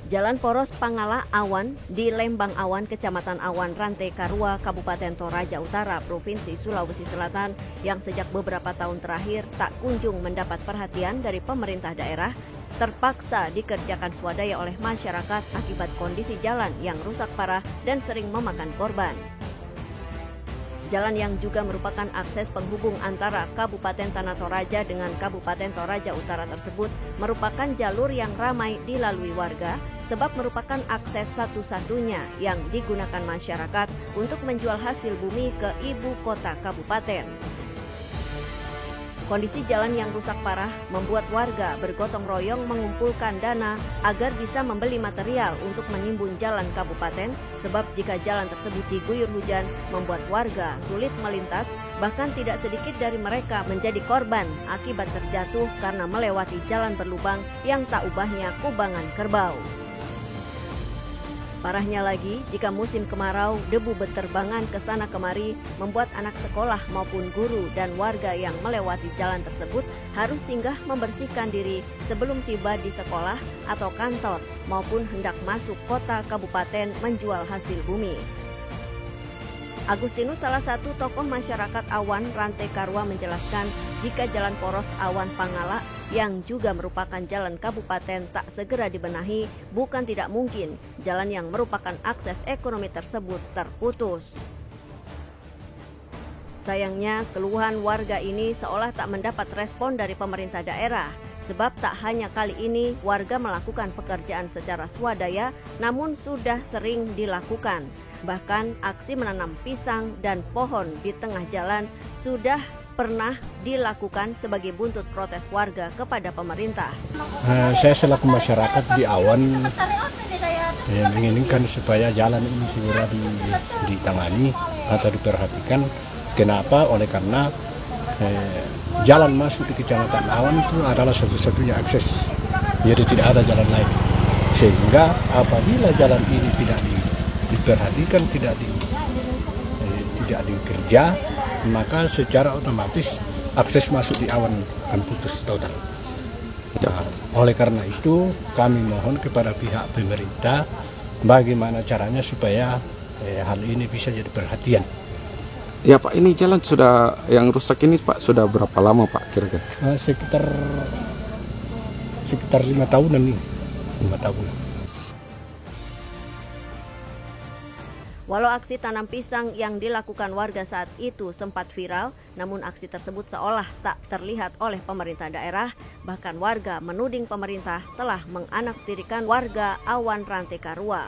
Jalan Poros Pangala Awan di Lembang Awan, Kecamatan Awan, Rantai Karua, Kabupaten Toraja Utara, Provinsi Sulawesi Selatan yang sejak beberapa tahun terakhir tak kunjung mendapat perhatian dari pemerintah daerah, terpaksa dikerjakan swadaya oleh masyarakat akibat kondisi jalan yang rusak parah dan sering memakan korban. Jalan yang juga merupakan akses penghubung antara Kabupaten Tanah Toraja dengan Kabupaten Toraja Utara tersebut merupakan jalur yang ramai dilalui warga sebab merupakan akses satu-satunya yang digunakan masyarakat untuk menjual hasil bumi ke ibu kota kabupaten. Kondisi jalan yang rusak parah membuat warga bergotong royong mengumpulkan dana agar bisa membeli material untuk menimbun jalan kabupaten, sebab jika jalan tersebut diguyur hujan membuat warga sulit melintas, bahkan tidak sedikit dari mereka menjadi korban akibat terjatuh karena melewati jalan berlubang yang tak ubahnya kubangan kerbau. Parahnya lagi, jika musim kemarau, debu berterbangan ke sana kemari membuat anak sekolah maupun guru dan warga yang melewati jalan tersebut harus singgah membersihkan diri sebelum tiba di sekolah atau kantor maupun hendak masuk kota kabupaten menjual hasil bumi. Agustinus, salah satu tokoh masyarakat Awan Rantai Karua, menjelaskan jika Jalan Poros Awan Pangala yang juga merupakan jalan kabupaten tak segera dibenahi, bukan tidak mungkin jalan yang merupakan akses ekonomi tersebut terputus. Sayangnya, keluhan warga ini seolah tak mendapat respon dari pemerintah daerah, sebab tak hanya kali ini warga melakukan pekerjaan secara swadaya, namun sudah sering dilakukan. Bahkan aksi menanam pisang dan pohon di tengah jalan sudah pernah dilakukan sebagai buntut protes warga kepada pemerintah. Saya selaku masyarakat di Awan menginginkan supaya jalan ini segera ditangani atau diperhatikan. Kenapa? Oleh karena jalan masuk di Kecamatan Awan itu adalah satu-satunya akses, jadi tidak ada jalan lain. Sehingga apabila jalan ini tidak diperhatikan, tidak dikerja, maka secara otomatis akses masuk di Awan akan putus total. Nah, oleh karena itu kami mohon kepada pihak pemerintah bagaimana caranya supaya hal ini bisa jadi perhatian. Ya Pak, ini jalan sudah yang rusak ini Pak sudah berapa lama Pak kira-kira? Sekitar 5 tahunan nih, 5 tahun. Walau aksi tanam pisang yang dilakukan warga saat itu sempat viral, namun aksi tersebut seolah tak terlihat oleh pemerintah daerah. Bahkan warga menuding pemerintah telah menganaktirikan warga Awan Rantai Karua.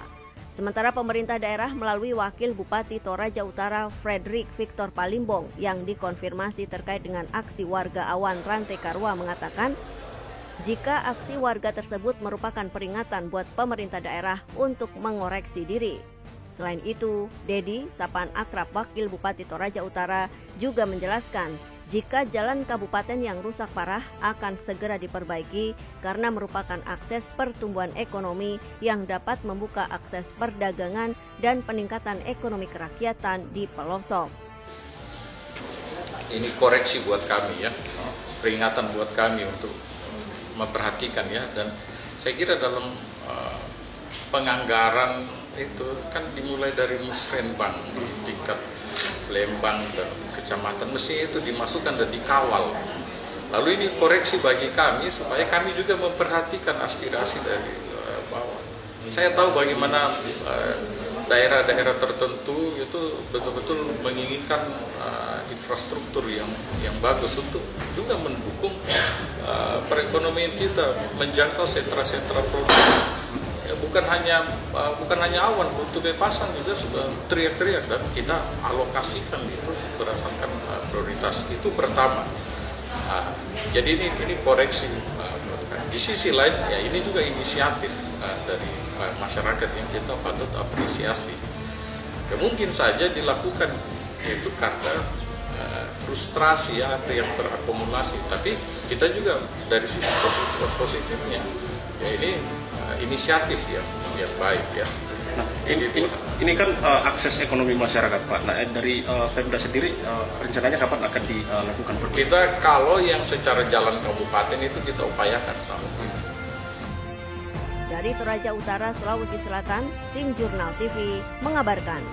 Sementara pemerintah daerah melalui Wakil Bupati Toraja Utara Frederick Victor Palimbong yang dikonfirmasi terkait dengan aksi warga Awan Rantai Karua mengatakan, jika aksi warga tersebut merupakan peringatan buat pemerintah daerah untuk mengoreksi diri. Selain itu, Dedi, sapaan akrab Wakil Bupati Toraja Utara, juga menjelaskan jika jalan kabupaten yang rusak parah akan segera diperbaiki karena merupakan akses pertumbuhan ekonomi yang dapat membuka akses perdagangan dan peningkatan ekonomi kerakyatan di pelosok. Ini koreksi buat kami ya, peringatan buat kami untuk memperhatikan ya, dan saya kira dalam penganggaran itu kan dimulai dari musrenbang di tingkat Lembang dan kecamatan, mesti itu dimasukkan dan dikawal. Lalu ini koreksi bagi kami supaya kami juga memperhatikan aspirasi dari bawah. Saya tahu bagaimana daerah-daerah tertentu itu betul-betul menginginkan infrastruktur yang bagus untuk juga mendukung perekonomian kita, menjangkau sentra-sentra produk. Bukan hanya Awan, untuk Pasang juga sudah teriak-teriak dan kita alokasikan itu berdasarkan prioritas itu pertama. Jadi ini koreksi. Di sisi lain ya ini juga inisiatif dari masyarakat yang kita patut apresiasi. Ya, mungkin saja dilakukan itu karena frustrasi ya yang terakumulasi. Tapi kita juga dari sisi positifnya ya ini inisiatif yang baik ya. Nah, ini kan akses ekonomi masyarakat Pak. Nah, dari Pemda sendiri rencananya kapan akan dilakukan? Kita kalau yang secara jalan kabupaten itu kita upayakan Pak. Dari Toraja Utara, Sulawesi Selatan, tim Jurnal TV mengabarkan.